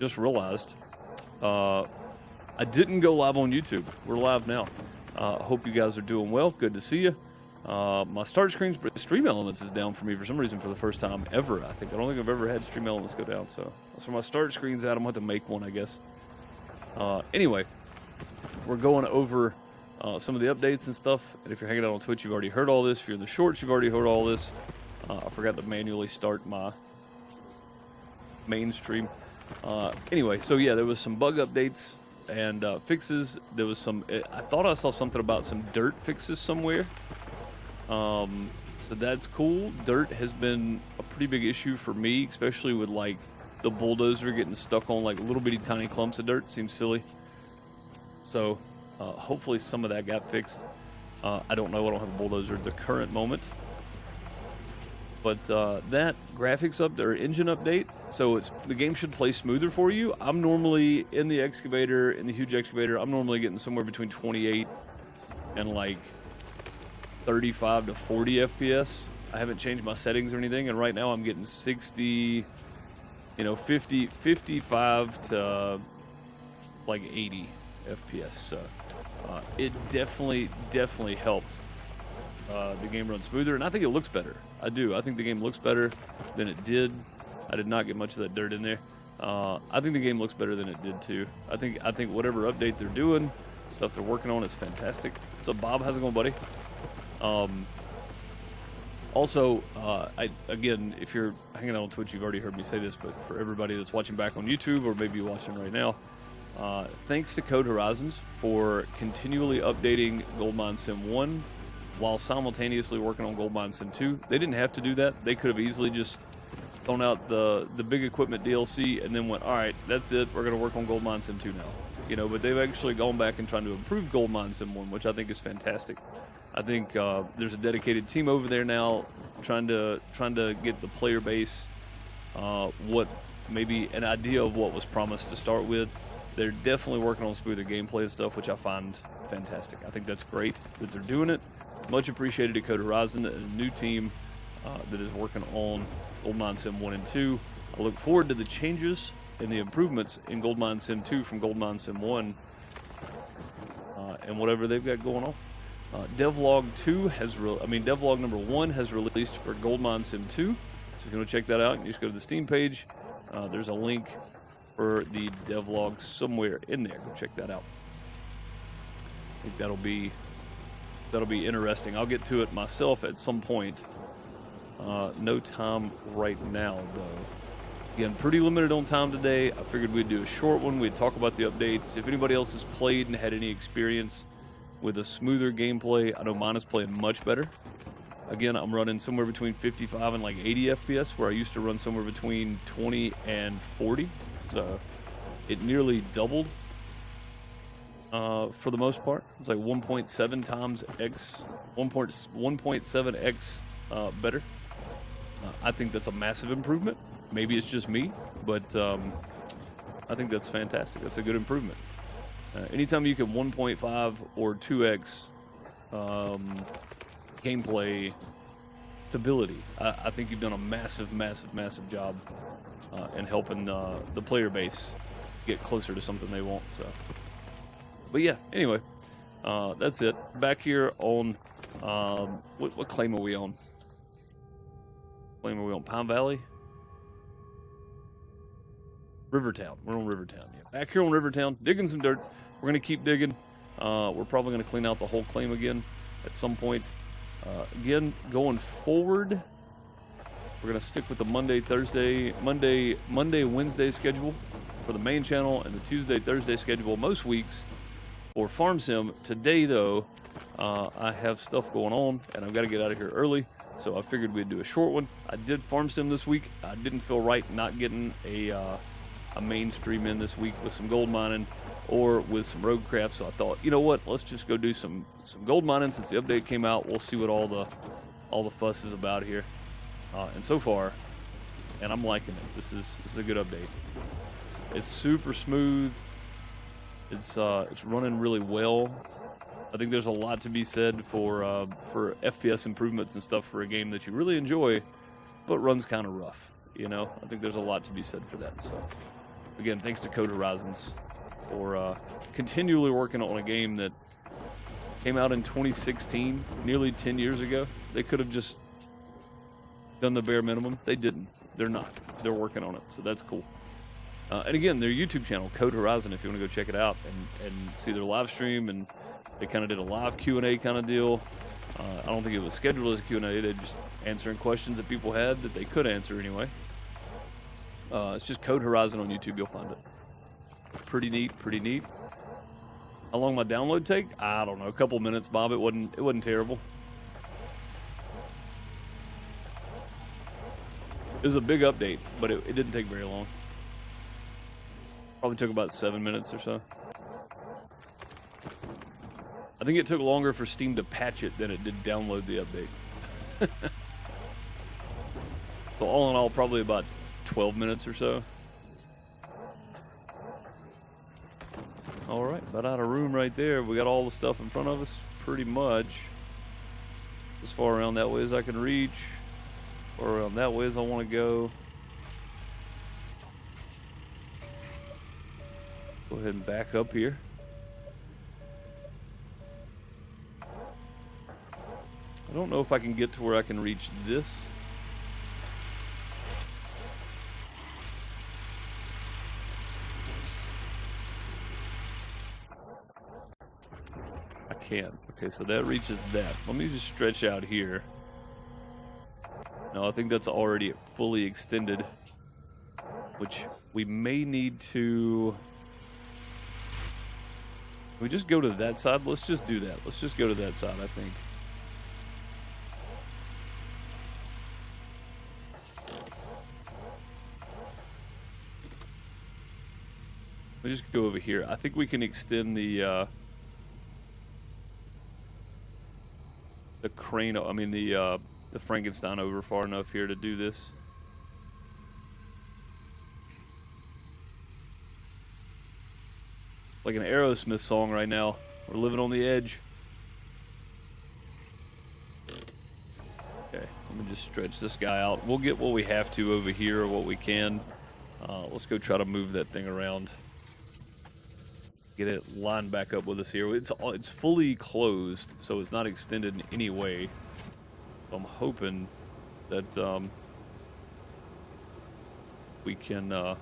just realized I didn't go live on YouTube. We're live now. Hope you guys are doing well. Good to see you. My start screen's Stream Elements is down for me for some reason for the first time ever. I don't think I've ever had Stream Elements go down. So that's where my start screen's at. I'm going to have to make one, I guess. Anyway, we're going over some of the updates and stuff. And if you're hanging out on Twitch, you've already heard all this. If you're in the shorts, you've already heard all this. I forgot to manually start my main stream. Anyway, so yeah, there was some bug updates and fixes. There was some, I thought I saw something about some dirt fixes somewhere. So that's cool. Dirt has been a pretty big issue for me, especially with like the bulldozer getting stuck on like little bitty tiny clumps of dirt. Seems silly. So hopefully some of that got fixed. I don't know. I don't have a bulldozer at the current moment. But that graphics update or engine update, so the game should play smoother for you. I'm normally in the excavator, in the huge excavator, I'm normally getting somewhere between 28 and like 35 to 40 FPS. I haven't changed my settings or anything, and right now I'm getting 60, 50, 55 to like 80 FPS. So it definitely helped the game run smoother, and I think it looks better. I do. I think the game looks better than it did. I did not get much of that dirt in there. I think the game looks better than it did too. I think whatever update they're doing, stuff they're working on is fantastic. So Bob, how's it going, buddy? Also, again, if you're hanging out on Twitch, you've already heard me say this, but for everybody that's watching back on YouTube or maybe watching right now, thanks to Code Horizons for continually updating Goldmine Sim 1 while simultaneously working on Goldmine Sim 2. They didn't have to do that. They could have easily just thrown out the big equipment DLC and then went, all right, that's it. We're going to work on Goldmine Sim 2 now. But they've actually gone back and trying to improve Goldmine Sim 1, which I think is fantastic. I think there's a dedicated team over there now trying to get the player base what maybe an idea of what was promised to start with. They're definitely working on smoother gameplay and stuff, which I find fantastic. I think that's great that they're doing it. Much appreciated to Code Horizon and a new team that is working on Goldmine Sim 1 and 2. I look forward to the changes and the improvements in Goldmine Sim 2 from Goldmine Sim 1 and whatever they've got going on. Devlog number 1 has released for Goldmine Sim 2. So if you want to check that out, you just go to the Steam page. There's a link for the devlog somewhere in there. Go check that out. I think that'll be interesting. I'll get to it myself at some point. No time right now, though. Again, pretty limited on time today. I figured we'd do a short one. We'd talk about the updates. If anybody else has played and had any experience with a smoother gameplay, I know mine is playing much better. Again, I'm running somewhere between 55 and like 80 FPS, where I used to run somewhere between 20 and 40. So it nearly doubled. For the most part, it's like 1.7 times X, 1.7X better. I think that's a massive improvement. Maybe it's just me, but I think that's fantastic. That's a good improvement. Anytime you can 1.5 or 2X gameplay stability, I think you've done a massive job in helping the player base get closer to something they want. So. But yeah, anyway, that's it. Back here on, what claim are we on? Pine Valley? Rivertown. We're on Rivertown, yeah. Back here on Rivertown, digging some dirt. We're going to keep digging. We're probably going to clean out the whole claim again at some point. Again, going forward, we're going to stick with the Monday, Wednesday schedule for the main channel and the Tuesday, Thursday schedule most weeks. For Farm Sim, today though, I have stuff going on and I've got to get out of here early, so I figured we'd do a short one. I did Farm Sim this week. I didn't feel right not getting a mainstream in this week with some gold mining or with some roadcraft, so I thought, you know what, let's just go do some gold mining since the update came out. We'll see what all the fuss is about here, and so far, and I'm liking it. This is a good update. It's super smooth. It's running really well. I think there's a lot to be said for FPS improvements and stuff for a game that you really enjoy, but runs kind of rough. I think there's a lot to be said for that. So again, thanks to Code Horizons for continually working on a game that came out in 2016, nearly 10 years ago. They could have just done the bare minimum. They didn't. They're not. They're working on it, so that's cool. And again, their YouTube channel, Code Horizon, if you want to go check it out and see their live stream, and they kind of did a live Q&A kind of deal. I don't think it was scheduled as a Q&A. They just answering questions that people had that they could answer anyway. It's just Code Horizon on YouTube. You'll find it. Pretty neat. Pretty neat. How long my download take? I don't know. A couple minutes, Bob. It wasn't terrible. It was a big update, but it didn't take very long. Probably took about 7 minutes or so. I think it took longer for Steam to patch it than it did download the update. So all in all, probably about 12 minutes or so. All right, about out of room right there. We got all the stuff in front of us, pretty much. As far around that way as I can reach, or around that way as I want to go. Go ahead and back up here. I don't know if I can get to where I can reach this. I can. Okay, so that reaches that. Let me just stretch out here. No, I think that's already fully extended, which we may need to... Can we just go to that side? Let's just do that. Let's just go to that side, I think. Let me just go over here. I think we can extend the crane, I mean the Frankenstein over far enough here to do this. Like an Aerosmith song right now. We're living on the edge. Okay, let me just stretch this guy out. We'll get what we have to over here, or what we can. Let's go try to move that thing around. Get it lined back up with us here. It's fully closed, so it's not extended in any way. So I'm hoping that we can kind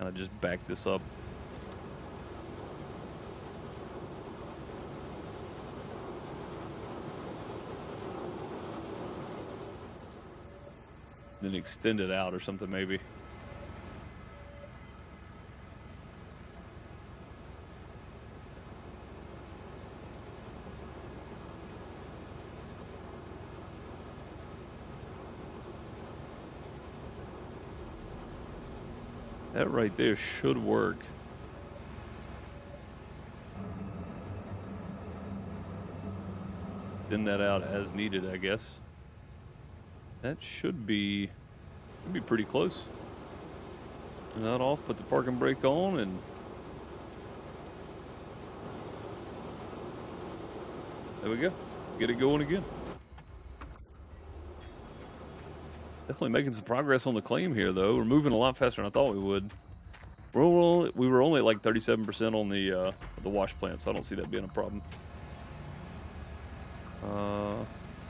of just back this up. Then extend it out or something maybe. That right there should work. Thin that out as needed, I guess. That should be pretty close. Turn that off, put the parking brake on, and there we go. Get it going again. Definitely making some progress on the claim here, though. We're moving a lot faster than I thought we would. We were only at like 37% on the wash plant, so I don't see that being a problem.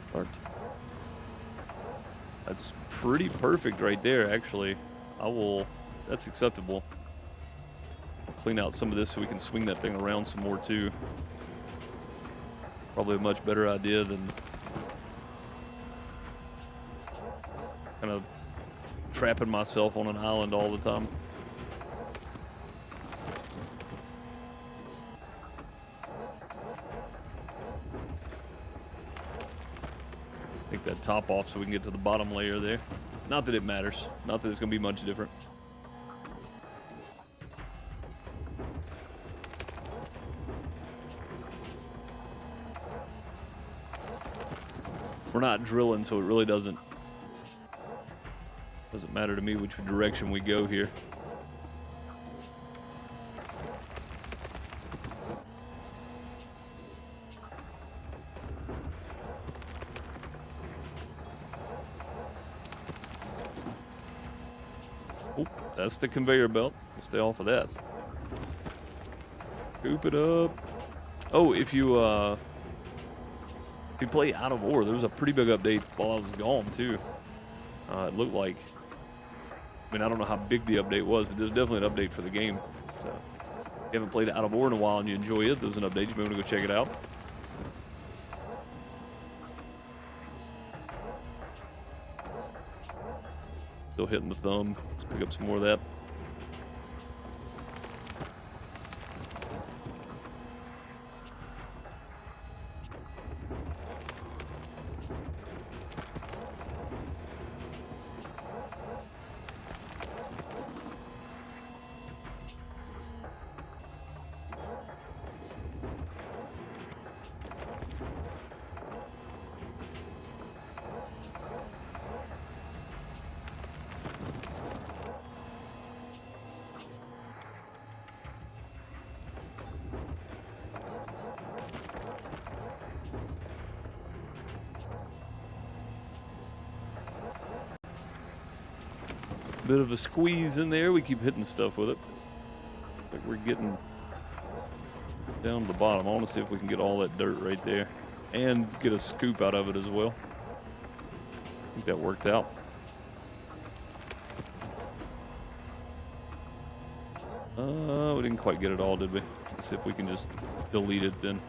Start. That's pretty perfect right there, actually. That's acceptable. I'll clean out some of this so we can swing that thing around some more, too. Probably a much better idea than kind of trapping myself on an island all the time. Take that top off so we can get to the bottom layer there. Not that it matters. Not that it's going to be much different. We're not drilling, so it really doesn't matter to me which direction we go here. Oh, that's the conveyor belt. Stay off of that. Scoop it up. Oh, if you play Out of Ore, there was a pretty big update while I was gone too. It looked like. I mean, I don't know how big the update was, but there's definitely an update for the game. So, if you haven't played Out of Ore in a while and you enjoy it, there's an update. You may want to go check it out. Still hitting the thumb. Let's pick up some more of that. Bit of a squeeze in there. We keep hitting stuff with it. Like we're getting down to the bottom. I want to see if we can get all that dirt right there and get a scoop out of it as well. I think that worked out. We didn't quite get it all, did we? Let's see if we can just delete it then.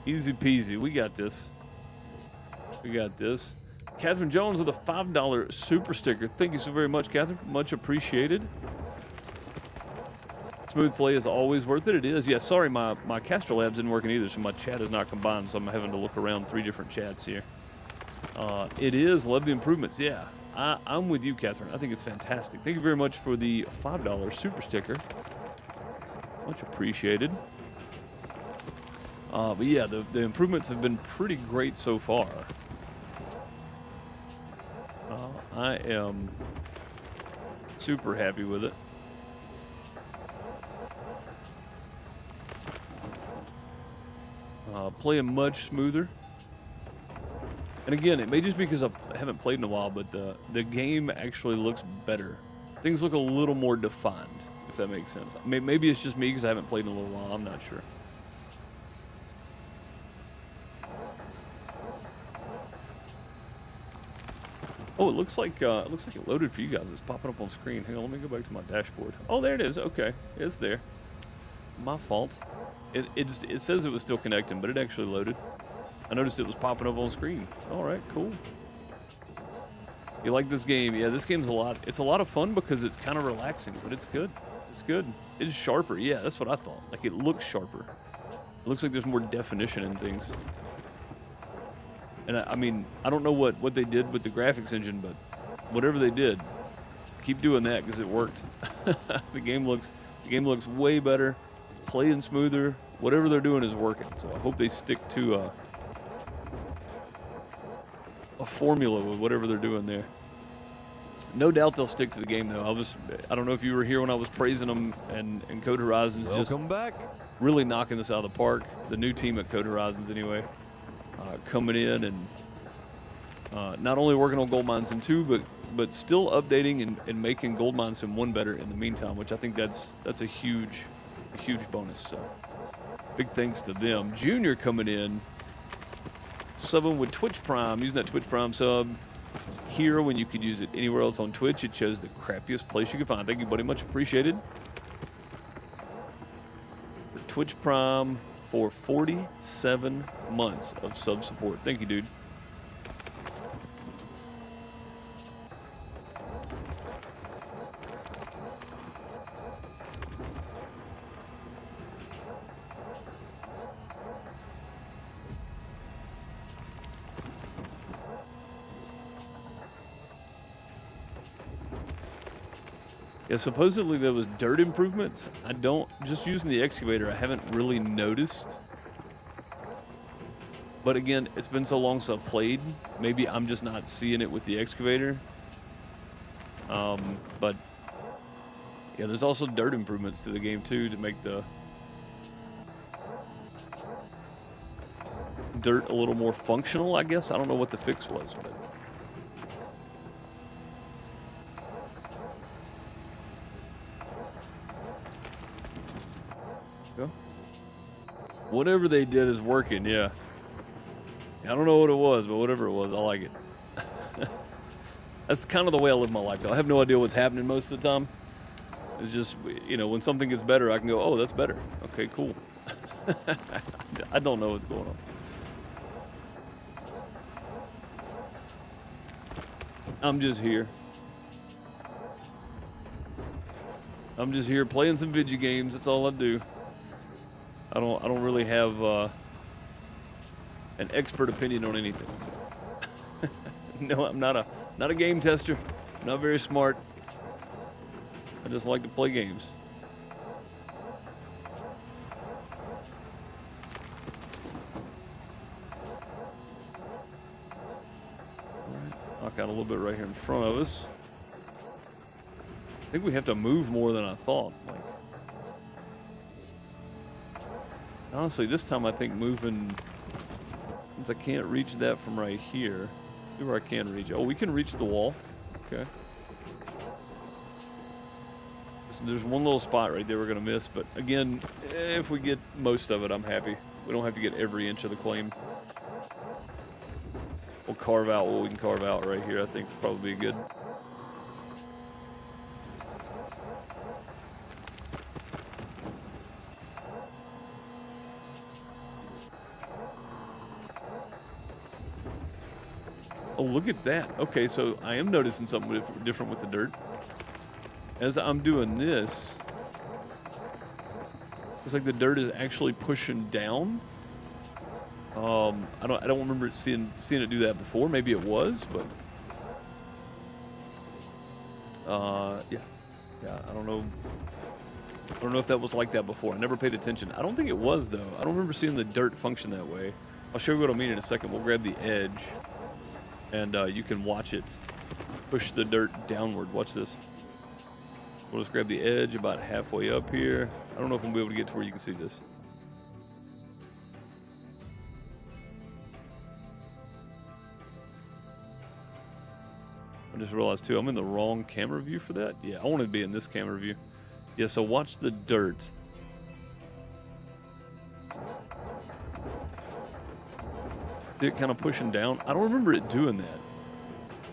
Easy peasy. We got this. We got this. Catherine Jones with a $5 super sticker. Thank you so very much, Catherine. Much appreciated. Smooth play is always worth it. It is. Yeah, sorry, my Castro Labs isn't working either, so my chat is not combined, so I'm having to look around 3 different chats here. It is. Love the improvements. Yeah, I'm with you, Catherine. I think it's fantastic. Thank you very much for the $5 super sticker. Much appreciated. But yeah, the improvements have been pretty great so far. I am super happy with it. Playing much smoother. And again, it may just be because I haven't played in a while, but the game actually looks better. Things look a little more defined, if that makes sense. Maybe it's just me because I haven't played in a little while. I'm not sure. Oh, it looks like it loaded for you guys. It's popping up on screen. Hang on, let me go back to my dashboard. Oh, there it is. Okay, it's there. My fault. It says it was still connecting, but it actually loaded. I noticed it was popping up on screen. All right, cool. You like this game? Yeah, this game's it's a lot of fun because it's kind of relaxing, but it's good. It's good. It's sharper. Yeah, that's what I thought. Like, it looks sharper. It looks like there's more definition in things. And I mean, I don't know what they did with the graphics engine, but whatever they did, keep doing that because it worked. The game looks way better. It's playing smoother. Whatever they're doing is working. So I hope they stick to a formula with whatever they're doing there. No doubt they'll stick to the game though. I don't know if you were here when I was praising them and Code Horizons. Welcome back. Really knocking this out of the park. The new team at Code Horizons anyway. Coming in and not only working on Gold Mine Sim 2, but still updating and making Gold Mine Sim 1 better in the meantime, which I think that's a huge bonus. So big thanks to them. Junior coming in, subbing with Twitch Prime, using that Twitch Prime sub here when you could use it anywhere else on Twitch. It chose the crappiest place you could find. Thank you, buddy. Much appreciated. For Twitch Prime for 47 months of sub support. Thank you, dude. Yeah, supposedly there was dirt improvements. Just using the excavator, I haven't really noticed. But again, it's been so long since I've played. Maybe I'm just not seeing it with the excavator. But yeah, there's also dirt improvements to the game too to make the dirt a little more functional, I guess. I don't know what the fix was, but yeah. Whatever they did is working, yeah. I don't know what it was, but whatever it was, I like it. That's kind of the way I live my life, though. I have no idea what's happening most of the time. It's just, you know, when something gets better, I can go, oh, that's better. Okay, cool. I don't know what's going on. I'm just here. I'm just here playing some video games. That's all I do. I don't really have an expert opinion on anything. So. No, I'm not a game tester. I'm not very smart. I just like to play games. Knock out a little bit right here in front of us. I think we have to move more than I thought. Like, honestly, this time I think moving, since I can't reach that from right here. Let's see where I can reach. Oh, we can reach the wall. Okay. So there's one little spot right there we're gonna miss, but again, if we get most of it, I'm happy. We don't have to get every inch of the claim. We'll carve out what we can carve out right here. I think probably be good. Oh, look at that. Okay, so I am noticing something different with the dirt. As I'm doing this, it's like the dirt is actually pushing down. I don't remember seeing it do that before. Maybe it was, but yeah, I don't know. I don't know if that was like that before. I never paid attention. I don't think it was though. I don't remember seeing the dirt function that way. I'll show you what I mean in a second. We'll grab the edge, and you can watch it push the dirt downward. Watch this. We'll just grab the edge about halfway up here. I don't know if I'm gonna be able to get to where you can see this. I just realized too, I'm in the wrong camera view for that. Yeah, I want to be in this camera view. Yeah, so watch the dirt. It kind of pushing down. I don't remember it doing that.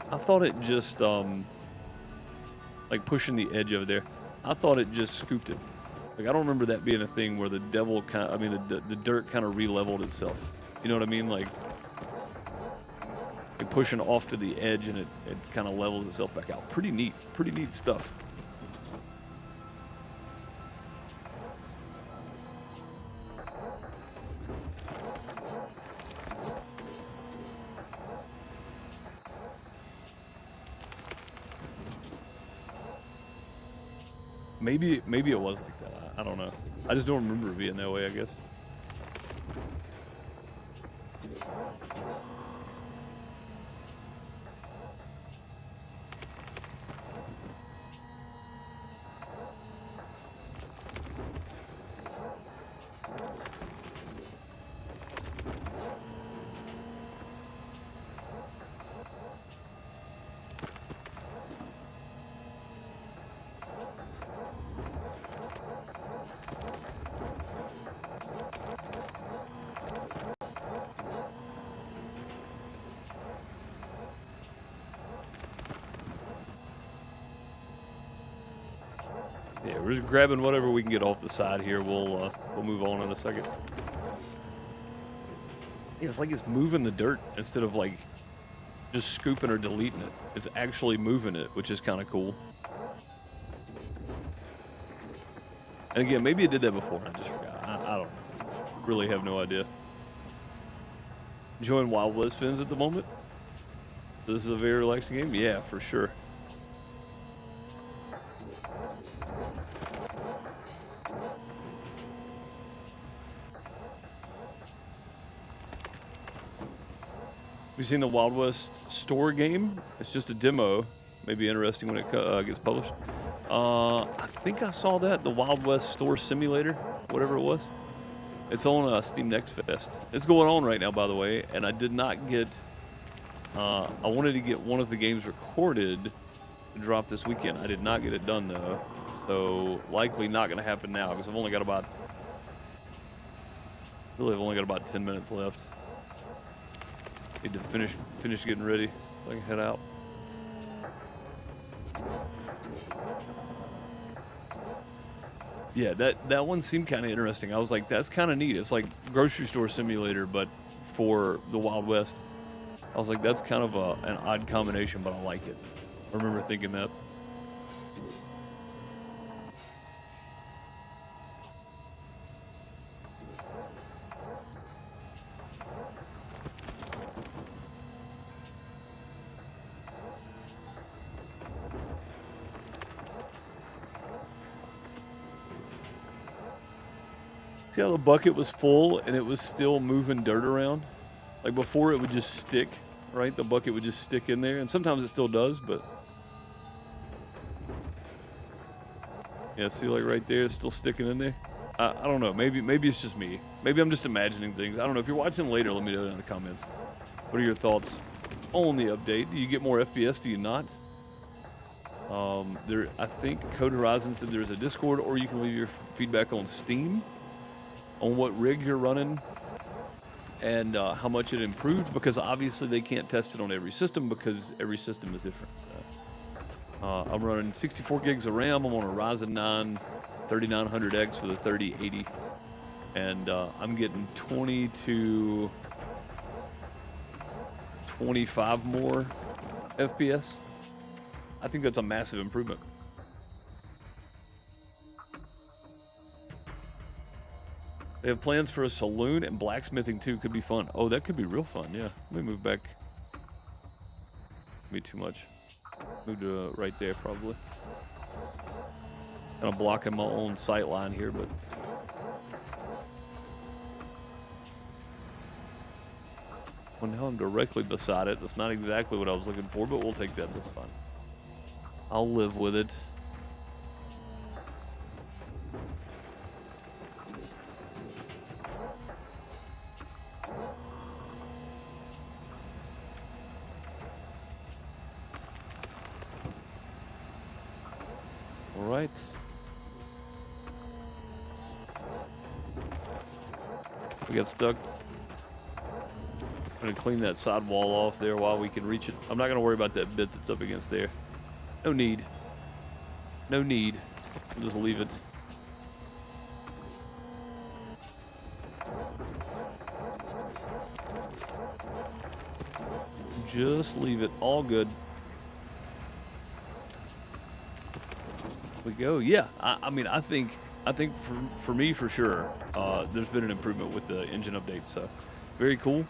I thought it just, like pushing the edge over there. I thought it just scooped it. Like, I don't remember that being a thing where the devil kind of, I mean, the dirt kind of re-leveled itself. You know what I mean? Like, pushing off to the edge and it kind of levels itself back out. Pretty neat stuff. Maybe it was like that. I don't know. I just don't remember it being that way, I guess. Yeah, we're just grabbing whatever we can get off the side here. We'll move on in a second. Yeah, it's like it's moving the dirt instead of like just scooping or deleting it. It's actually moving it, which is kind of cool. And again, maybe it did that before. I just forgot. I don't know. Really have no idea. Enjoying Wild West fins at the moment. This is a very relaxing game. Yeah, for sure. Have you seen the Wild West store game? It's just a demo. Maybe interesting when it gets published. I think I saw that, the Wild West Store Simulator, whatever it was. It's on Steam Next Fest. It's going on right now, by the way, and I did not get... I wanted to get one of the games recorded to drop this weekend. I did not get it done, though, so likely not going to happen now, because I've only got about... Really, I've only got about 10 minutes left. Need to finish getting ready so I can head out. Yeah, that one seemed kind of interesting. I was like, that's kind of neat. It's like grocery store simulator, but for the Wild West. I was like, that's kind of an odd combination, but I like it. I remember thinking that. See how the bucket was full and it was still moving dirt around? Like before it would just stick, right? The bucket would just stick in there, and sometimes it still does, but... Yeah, see, like right there, it's still sticking in there. I don't know, maybe it's just me. Maybe I'm just imagining things. I don't know, if you're watching later, let me know in the comments. What are your thoughts on the update? Do you get more FPS, do you not? I think Code Horizon said there's a Discord, or you can leave your feedback on Steam on what rig you're running and how much it improved, because obviously they can't test it on every system because every system is different. So, I'm running 64 gigs of RAM. I'm on a Ryzen 9 3900X with a 3080, and I'm getting 20 to 25 more FPS. I think that's a massive improvement. They have plans for a saloon and blacksmithing too. Could be fun. Oh, that could be real fun. Yeah. Let me move back. Be too much. Move to right there probably. Kind of blocking my own sight line here, but. Well, now I'm directly beside it. That's not exactly what I was looking for, but we'll take that. That's fine. I'll live with it. Right. We got stuck. I'm gonna clean that side wall off there while we can reach it. I'm not gonna worry about that bit that's up against there. No need. No need. I'll just leave it. Just leave it. All good. We go. Yeah, I mean, I think for me, for sure, there's been an improvement with the engine update. So, very cool.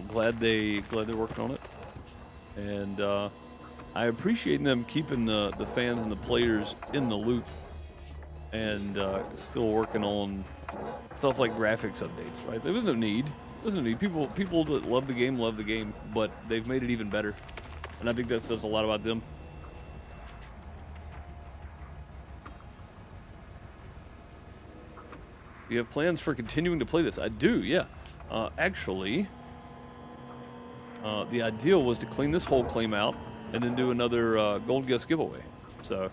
Glad they're working on it, and I appreciate them keeping the fans and the players in the loop, and still working on stuff like graphics updates. Right? There was no need. There's no need. People that love the game, but they've made it even better, and I think that says a lot about them. You have plans for continuing to play this? I do, yeah. Actually, the ideal was to clean this whole claim out and then do another gold guest giveaway. So,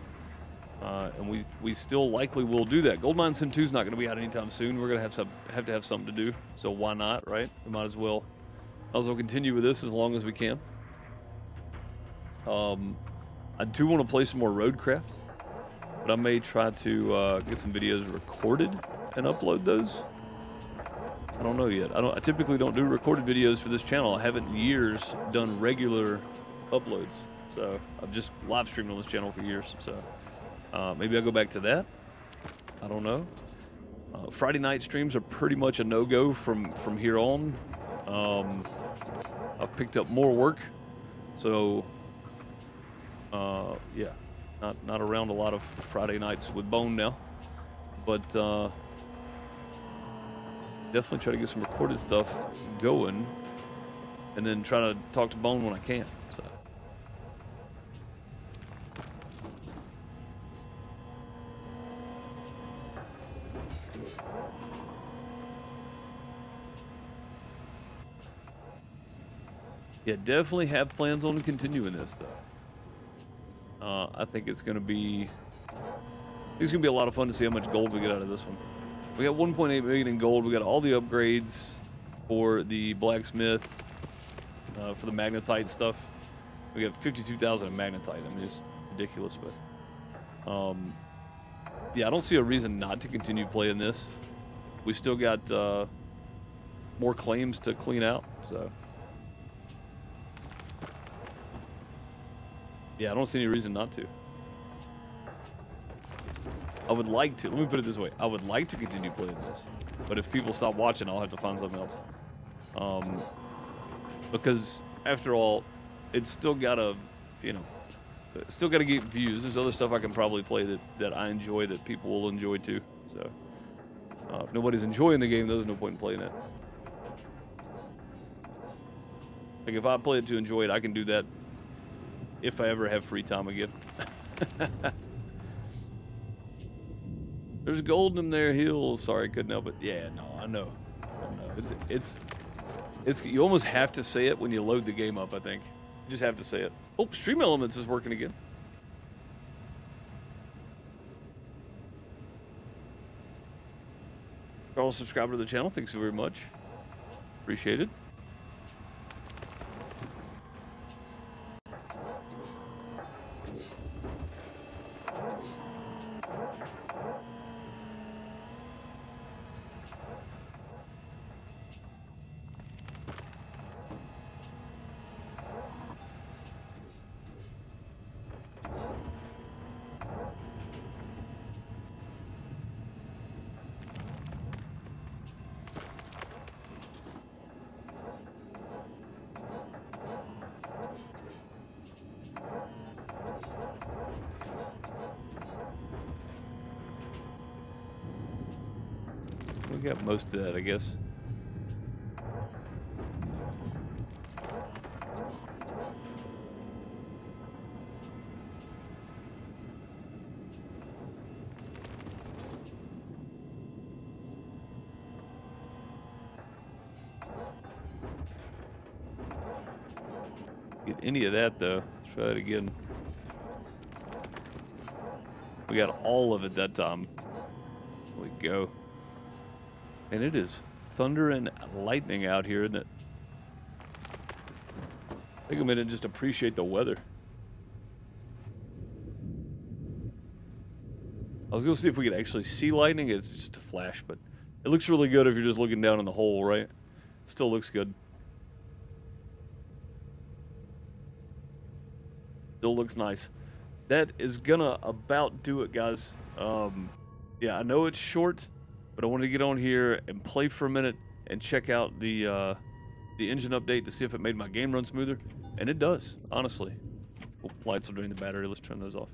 and we still likely will do that. Goldmine Sim 2 is not going to be out anytime soon. We're going to have to have something to do. So why not, right? We might as well continue with this as long as we can. I do want to play some more Roadcraft, but I may try to get some videos recorded and upload those. I don't know yet. I typically don't do recorded videos for this channel. I haven't in years done regular uploads. So I've just live streamed on this channel for years. So maybe I'll go back to that. I don't know. Friday night streams are pretty much a no-go from here on. I've picked up more work, so yeah, not around a lot of Friday nights with Bone now, but definitely try to get some recorded stuff going, and then try to talk to Bone when I can. So Yeah, definitely have plans on continuing this though. I think it's gonna be a lot of fun to see how much gold we get out of this one. We got 1.8 million in gold. We got all the upgrades for the blacksmith, for the magnetite stuff. We got 52,000 in magnetite. I mean, it's ridiculous, but yeah, I don't see a reason not to continue playing this. We still got more claims to clean out, so yeah, I don't see any reason not to. I would like to. Let me put it this way: I would like to continue playing this, but if people stop watching, I'll have to find something else. Because after all, it's still gotta, you know, still gotta get views. There's other stuff I can probably play that I enjoy that people will enjoy too. So if nobody's enjoying the game, there's no point in playing it. Like if I play it to enjoy it, I can do that if I ever have free time again. There's gold in their hills. Sorry, couldn't help it. Yeah, no, I know. It's you almost have to say it when you load the game up, I think. You just have to say it. Oh, Stream Elements is working again. Carl, subscribe to the channel. Thanks very much. Appreciate it. We got most of that, I guess. Get any of that though. Let's try it again. We got all of it that time. There we go. And it is thunder and lightning out here, isn't it? Take a minute and just appreciate the weather. I was going to see if we could actually see lightning. It's just a flash, but it looks really good if you're just looking down in the hole, right? Still looks good. Still looks nice. That is gonna about do it, guys. Yeah, I know it's short, but I wanted to get on here and play for a minute and check out the engine update to see if it made my game run smoother, and it does, honestly. Oh, lights will drain the battery. Let's turn those off.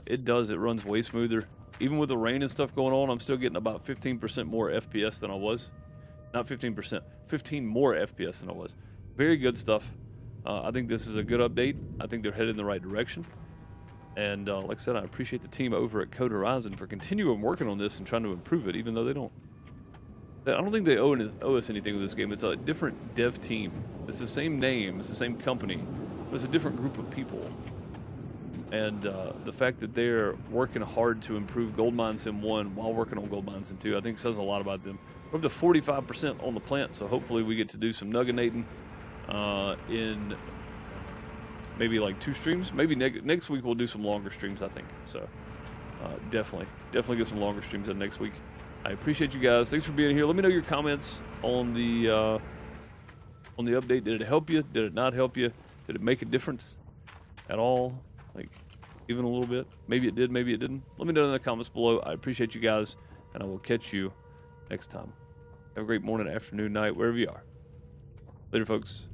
It does. It runs way smoother. Even with the rain and stuff going on, I'm still getting about 15% more FPS than I was. Not 15%, 15 more FPS than I was. Very good stuff. I think this is a good update. I think they're headed in the right direction. And like I said, I appreciate the team over at Code Horizon for continuing working on this and trying to improve it, even though they don't. I don't think they owe us anything with this game. It's a different dev team. It's the same name, it's the same company, but it's a different group of people. And the fact that they're working hard to improve Goldmine Sim 1 while working on Goldmine Sim 2, I think says a lot about them. We're up to 45% on the plant, so hopefully we get to do some nugginating in maybe like 2 streams. Maybe next week we'll do some longer streams, I think. So definitely get some longer streams in next week. I appreciate you guys. Thanks for being here. Let me know your comments on the update. Did it help you? Did it not help you? Did it make a difference at all? Like even a little bit? Maybe it did, maybe it didn't. Let me know in the comments below. I appreciate you guys, and I will catch you next time. Have a great morning, afternoon, night, wherever you are. Later, folks.